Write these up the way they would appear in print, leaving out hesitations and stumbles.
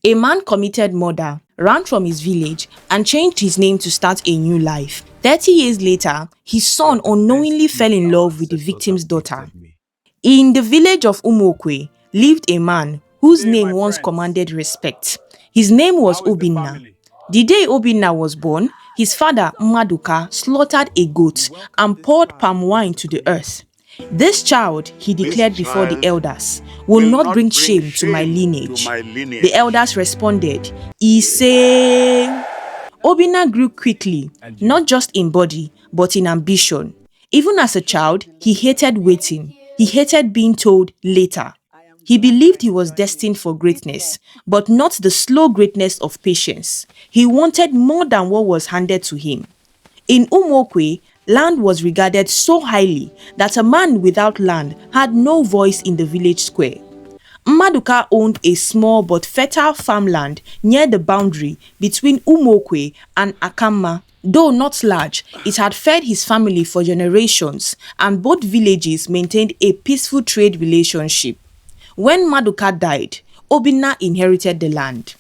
A man committed murder, ran from his village, and changed his name to start a new life. 30 years later, his son unknowingly fell in love with the victim's daughter. In the village of Umokwe lived a man whose name once commanded respect. His name was Obinna. The day Obinna was born, his father Maduka slaughtered a goat and poured palm wine to the earth. This child, he declared before the elders, will not bring shame to my lineage. The elders responded, Ise. Obinna grew quickly, not just in body, but in ambition. Even as a child, he hated waiting. He hated being told later. He believed he was destined for greatness, but not the slow greatness of patience. He wanted more than what was handed to him. In Umokwe, land was regarded so highly that a man without land had no voice in the village square. Maduka owned a small but fertile farmland near the boundary between Umokwe and Akamma. Though not large, it had fed his family for generations, and both villages maintained a peaceful trade relationship. When Maduka died, Obinna inherited the land.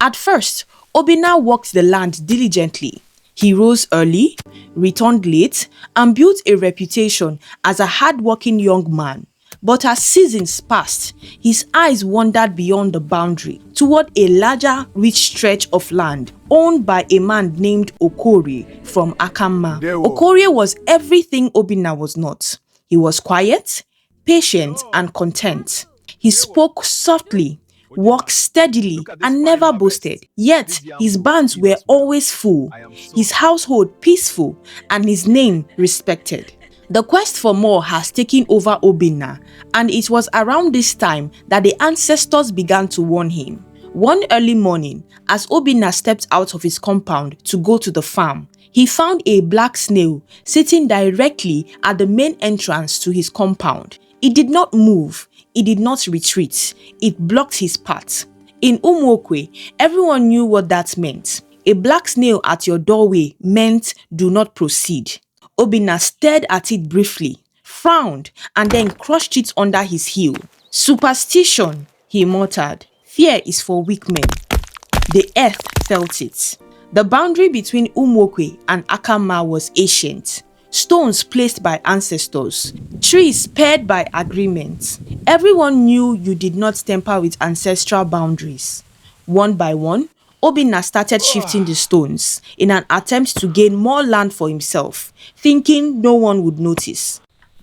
At first, Obinna worked the land diligently. He rose early, returned late, and built a reputation as a hard-working young man. But as seasons passed, his eyes wandered beyond the boundary toward a larger, rich stretch of land owned by a man named Okorie from Akamma. Okorie was everything Obinna was not. He was quiet, patient, and content. He spoke softly, worked steadily, and never boasted. Yet his barns were always full, his household peaceful, and his name respected. The quest for more has taken over Obinna, and it was around this time that the ancestors began to warn him. One early morning, as Obinna stepped out of his compound to go to the farm, he found a black snail sitting directly at the main entrance to his compound. It did not move, it did not retreat, it blocked his path. In Umokwe, everyone knew what that meant. A black snail at your doorway meant do not proceed. Obinna stared at it briefly, frowned, and then crushed it under his heel. Superstition, he muttered. Fear is for weak men. The earth felt it. The boundary between Umokwe and Akamma was ancient. Stones placed by ancestors, trees paired by agreement. Everyone knew you did not tamper with ancestral boundaries. One by one, Obinna started shifting the stones in an attempt to gain more land for himself, thinking no one would notice.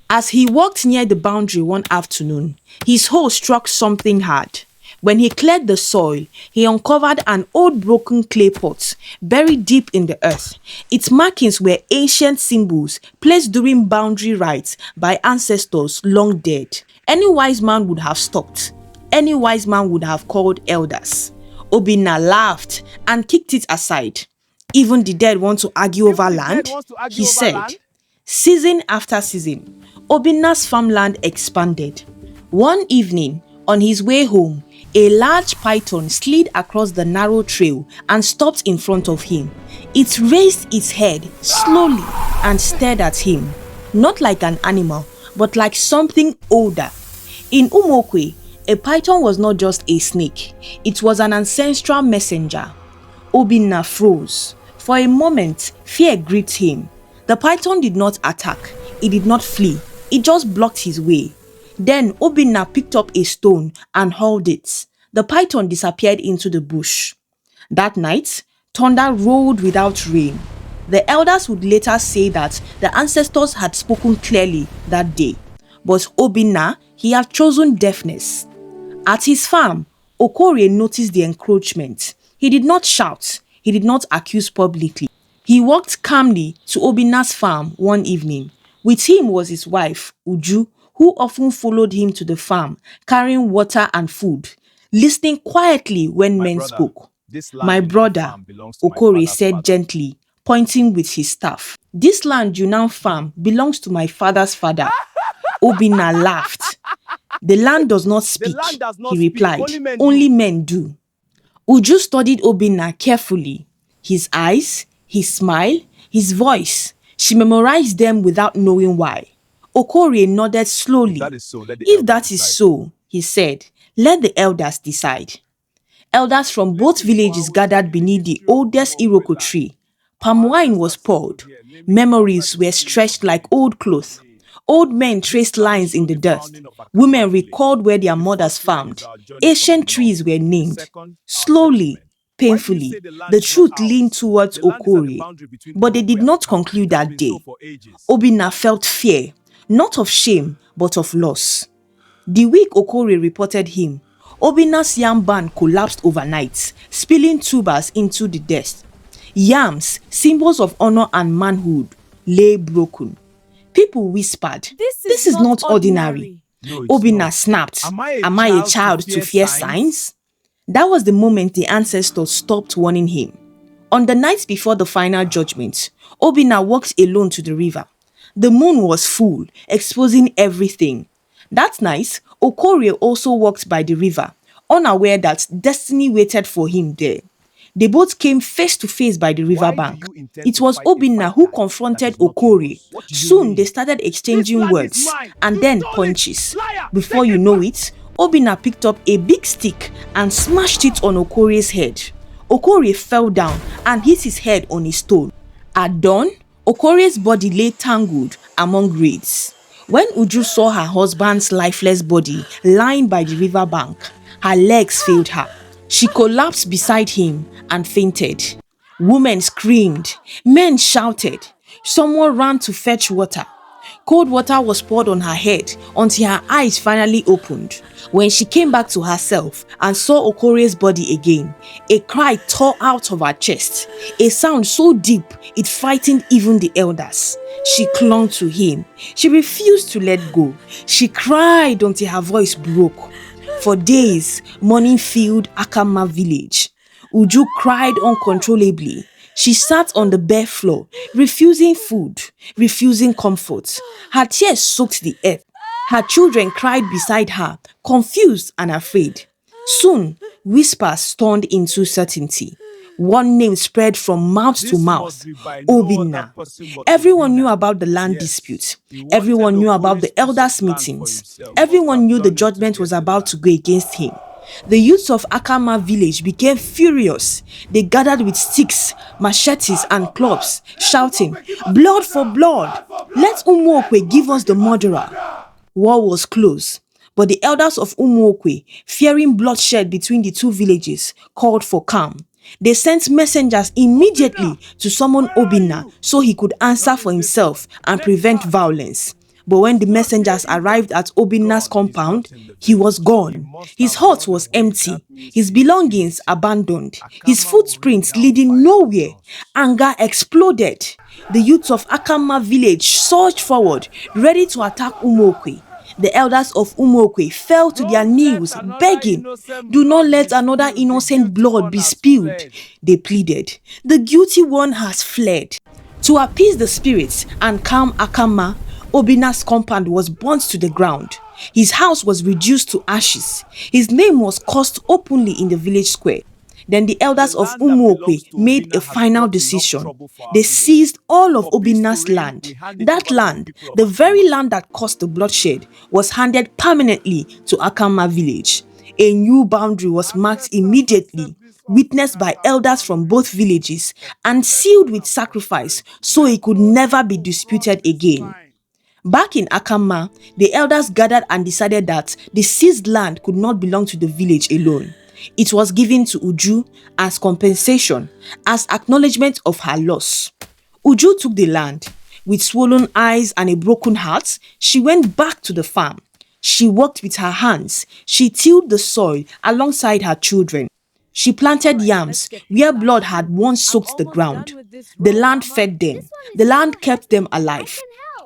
As he walked near the boundary one afternoon, his hoe struck something hard. When he cleared the soil, he uncovered an old broken clay pot buried deep in the earth. Its markings were ancient symbols placed during boundary rites by ancestors long dead. Any wise man would have stopped. Any wise man would have called elders. Obinna laughed and kicked it aside. Even the dead want to argue over land, he said. Season after season, Obinna's farmland expanded. One evening, on his way home, a large python slid across the narrow trail and stopped in front of him. It raised its head slowly and stared at him, not like an animal, but like something older. In Umokwe, a python was not just a snake, it was an ancestral messenger. Obinna froze. For a moment, fear gripped him. The python did not attack, it did not flee, it just blocked his way. Then Obinna picked up a stone and hurled it. The python disappeared into the bush. That night, thunder rolled without rain. The elders would later say that the ancestors had spoken clearly that day. But Obinna, he had chosen deafness. At his farm, Okorie noticed the encroachment. He did not shout. He did not accuse publicly. He walked calmly to Obinna's farm one evening. With him was his wife, Uju, who often followed him to the farm, carrying water and food, listening quietly when men spoke. My brother, Okorie said gently, pointing with his staff. This land you now farm belongs to my father's father. Obinna laughed. The land does not speak, he replied. Only men do. Uju studied Obinna carefully. His eyes, his smile, his voice. She memorized them without knowing why. Okorie nodded slowly. If that is so, he said, let the elders decide. Elders from both villages gathered beneath the oldest Iroko tree. Palm wine was poured. Memories were stretched like old clothes. Old men traced lines in the dust. Women recalled where their mothers farmed. Ancient trees were named. Slowly, painfully, the truth leaned towards Okori. But they did not conclude that day. Obinna felt fear, not of shame, but of loss. The week Okori reported him, Obinna's yam barn collapsed overnight, spilling tubers into the dust. Yams, symbols of honor and manhood, lay broken. People whispered, "This is not ordinary." Obinna snapped, "Am I a child to fear signs?" That was the moment the ancestors stopped warning him. On the night before the final judgment, Obinna walked alone to the river. The moon was full, exposing everything. That night, Okorie also walked by the river, unaware that destiny waited for him there. They both came face to face by the riverbank. It was Obinna who confronted Okorie. Soon they started exchanging words and then punches. Before you know it, Obinna picked up a big stick and smashed it on Okorie's head. Okorie fell down and hit his head on a stone. At dawn, Okorie's body lay tangled among reeds. When Uju saw her husband's lifeless body lying by the riverbank, her legs failed her. She collapsed beside him and fainted. Women screamed. Men shouted. Someone ran to fetch water. Cold water was poured on her head until her eyes finally opened. When she came back to herself and saw Okorie's body again, a cry tore out of her chest, a sound so deep it frightened even the elders. She clung to him. She refused to let go. She cried until her voice broke. For days, mourning filled Akama village. Uju cried uncontrollably. She sat on the bare floor, refusing food, refusing comfort. Her tears soaked the earth. Her children cried beside her, confused and afraid. Soon, whispers turned into certainty. One name spread from mouth to mouth, Obinna. Everyone knew about the land dispute. Everyone knew about the elders' meetings. Everyone knew the judgment was about to go against him. The youths of Akama village became furious. They gathered with sticks, machetes and clubs, shouting, "Blood for blood! Let Umuokwe give us the murderer." War was close, but the elders of Umuokwe, fearing bloodshed between the two villages, called for calm. They sent messengers immediately to summon Obinna so he could answer for himself and prevent violence. But when the messengers arrived at Obinna's compound, he was gone. His hut was empty, his belongings abandoned, his footprints leading nowhere. Anger exploded. The youths of Akama village surged forward, ready to attack Umuokwe. The elders of Umuokwe fell to their knees, begging, "Do not let another innocent blood be spilled," they pleaded. "The guilty one has fled." To appease the spirits and calm Akama, Obinna's compound was burnt to the ground. His house was reduced to ashes. His name was cursed openly in the village square. Then the elders of Umuokwe made a final decision. They seized all of Obinna's land. That land, the very land that caused the bloodshed, was handed permanently to Akama village. A new boundary was marked immediately, witnessed by elders from both villages, and sealed with sacrifice so it could never be disputed again. Back in Akama, the elders gathered and decided that the seized land could not belong to the village alone. It was given to Uju as compensation, as acknowledgement of her loss. Uju took the land. With swollen eyes and a broken heart, she went back to the farm. She worked with her hands. She tilled the soil alongside her children. She planted yams where blood had once soaked the ground. The land fed them. The land kept them alive.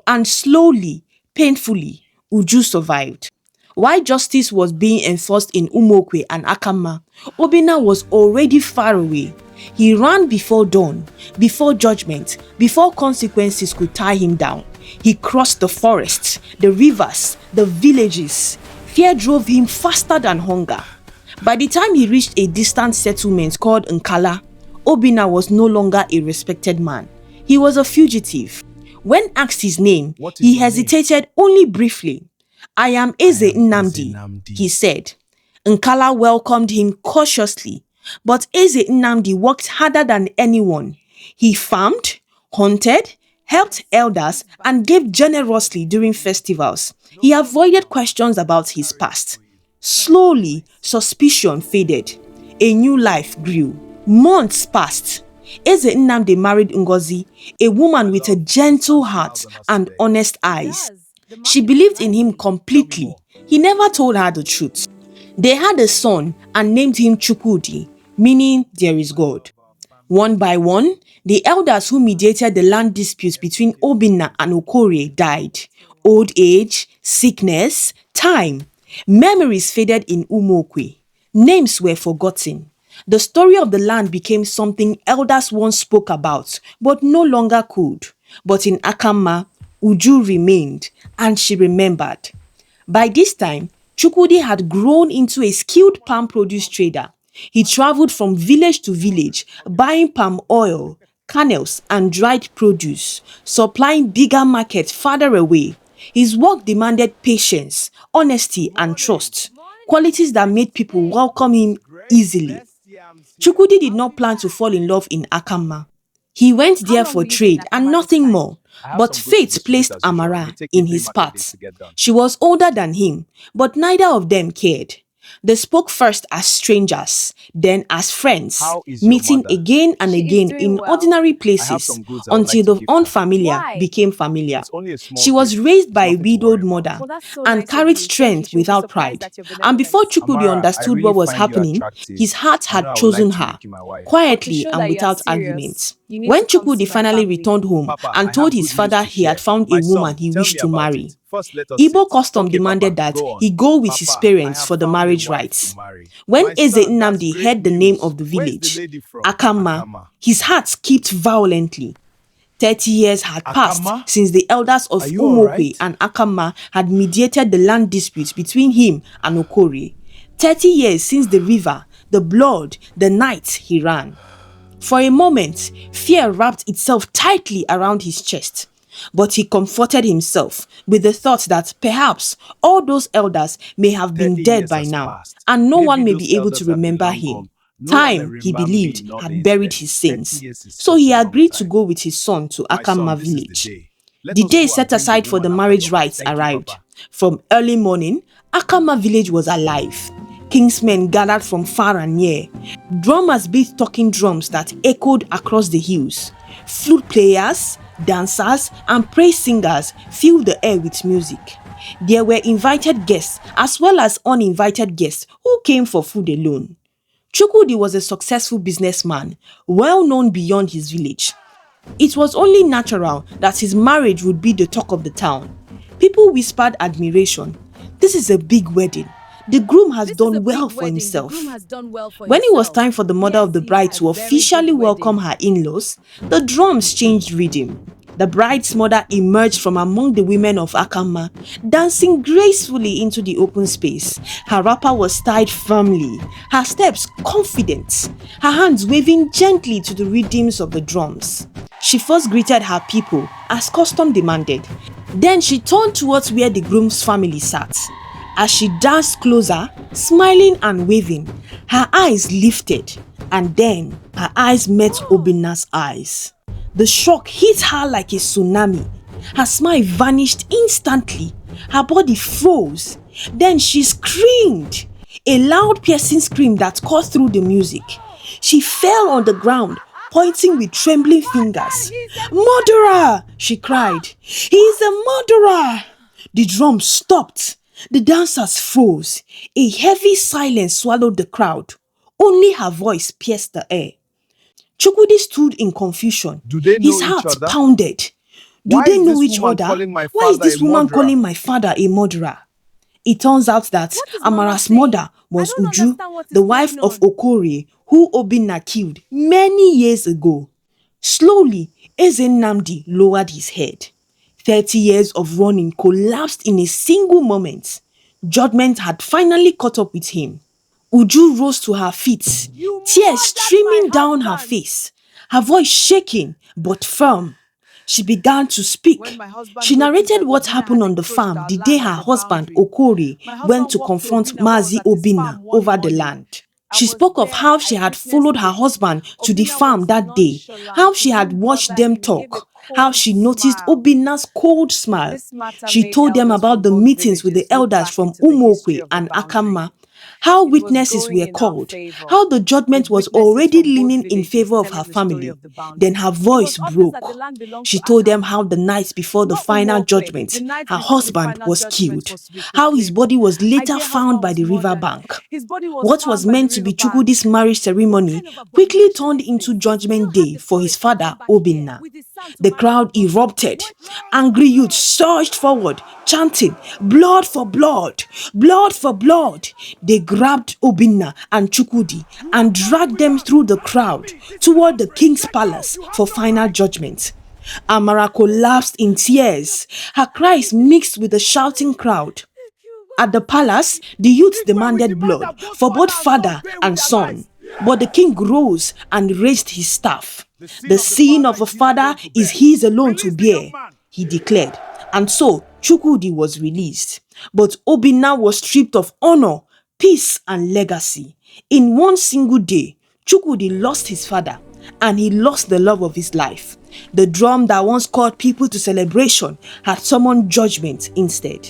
And slowly, painfully, Uju survived. While justice was being enforced in Umuokwe and Akama, Obinna was already far away. He ran before dawn, before judgment, before consequences could tie him down. He crossed the forests, the rivers, the villages. Fear drove him faster than hunger. By the time he reached a distant settlement called Nkala, Obinna was no longer a respected man. He was a fugitive. When asked his name, he hesitated only briefly. "I am Eze Nnamdi," he said. Nkala welcomed him cautiously, but Eze Nnamdi worked harder than anyone. He farmed, hunted, helped elders, and gave generously during festivals. He avoided questions about his past. Slowly, suspicion faded. A new life grew. Months passed. Eze Nnamdi married Ngozi, a woman with a gentle heart and honest eyes. She believed in him completely. He never told her the truth. They had a son and named him Chukwudi, meaning there is God. One by one, the elders who mediated the land disputes between Obinna and Okorie died. Old age, sickness, time. Memories faded in Umokwe. Names were forgotten. The story of the land became something elders once spoke about, but no longer could. But in Akamma, Uju remained, and she remembered. By this time, Chukwudi had grown into a skilled palm produce trader. He traveled from village to village, buying palm oil, kernels, and dried produce, supplying bigger markets farther away. His work demanded patience, honesty, and trust, qualities that made people welcome him easily. Chukwudi did not plan to fall in love in Akamma. He went there for trade and nothing more. But fate placed Amara in his path. She was older than him, but neither of them cared. They spoke first as strangers, then as friends, meeting again and again in ordinary places until the unfamiliar became familiar. She was raised by a widowed mother and carried strength without pride. And before Chukwudi understood what was happening, his heart had chosen her, quietly and without arguments. When Chukwudi finally returned home and told his father he had found a woman he wished to marry, Igbo custom demanded that he go with his parents for the marriage rites. When Eze Nnamdi heard the name of the village, Akamma, his heart skipped violently. 30 years had passed since the elders of Umokwe and Akamma had mediated the land disputes between him and Okorie. 30 years since the river, the blood, the night he ran. For a moment, fear wrapped itself tightly around his chest. But he comforted himself with the thought that perhaps all those elders may have been dead by now, and no one may be able to remember him. Time, he believed, had buried his sins. So he agreed to go with his son to Akamma village. The day set aside for the marriage rites arrived. From early morning, Akamma village was alive. Kingsmen gathered from far and near. Drummers beat talking drums that echoed across the hills. Flute players, dancers, and praise singers filled the air with music. There were invited guests as well as uninvited guests who came for food alone. Chukwudi was a successful businessman, well known beyond his village. It was only natural that his marriage would be the talk of the town. People whispered admiration. This is a big wedding. The groom has done well for himself. When it was time for the mother of the bride to officially welcome her in-laws, the drums changed rhythm. The bride's mother emerged from among the women of Akamma, dancing gracefully into the open space. Her wrapper was tied firmly, her steps confident, her hands waving gently to the rhythms of the drums. She first greeted her people, as custom demanded. Then she turned towards where the groom's family sat. As she danced closer, smiling and waving, her eyes lifted, and then her eyes met Obinna's eyes. The shock hit her like a tsunami. Her smile vanished instantly. Her body froze. Then she screamed, a loud piercing scream that cut through the music. She fell on the ground, pointing with trembling fingers. "Murderer!" she cried. "He is a murderer!" The drums stopped. The dancers froze. A heavy silence swallowed the crowd. Only her voice pierced the air. Chukwudi stood in confusion. His heart pounded. Do they know each other? Why is this woman calling my father a murderer? It turns out that Amara's mother was Uju, the wife of Okorie, who Obinna killed many years ago. Slowly, Eze Nnamdi lowered his head. 30 years of running collapsed in a single moment. Judgment had finally caught up with him. Uju rose to her feet, tears streaming down her face, her voice shaking but firm. she began to speak. She narrated what happened on the farm the day her husband, Okori, went to confront Mazi Obinna over the land. She spoke of how she had followed her husband to the farm that day, how she had watched them talk, how she noticed Obinna's cold smile. She told them about the meetings with the elders from Umokwe and Akama, how witnesses were called, how the judgment was already leaning in favor of her family. Then her voice broke. She told them how the night before the final judgment, her husband was killed, how his body was later found by the riverbank. What was meant to be Chukwudi's marriage ceremony quickly turned into judgment day for his father, Obinna. The crowd erupted. Angry youths surged forward, chanting, "Blood for blood! Blood for blood!" They grabbed Obinna and Chukwudi and dragged them through the crowd toward the king's palace for final judgment. Amara collapsed in tears, her cries mixed with the shouting crowd. At the palace, the youths demanded blood for both father and son. But the king rose and raised his staff. "The sin of a father is his alone to bear," he declared. And so Chukwudi was released. But Obinna was stripped of honor, peace, and legacy. In one single day, Chukwudi lost his father and he lost the love of his life. The drum that once called people to celebration had summoned judgment instead.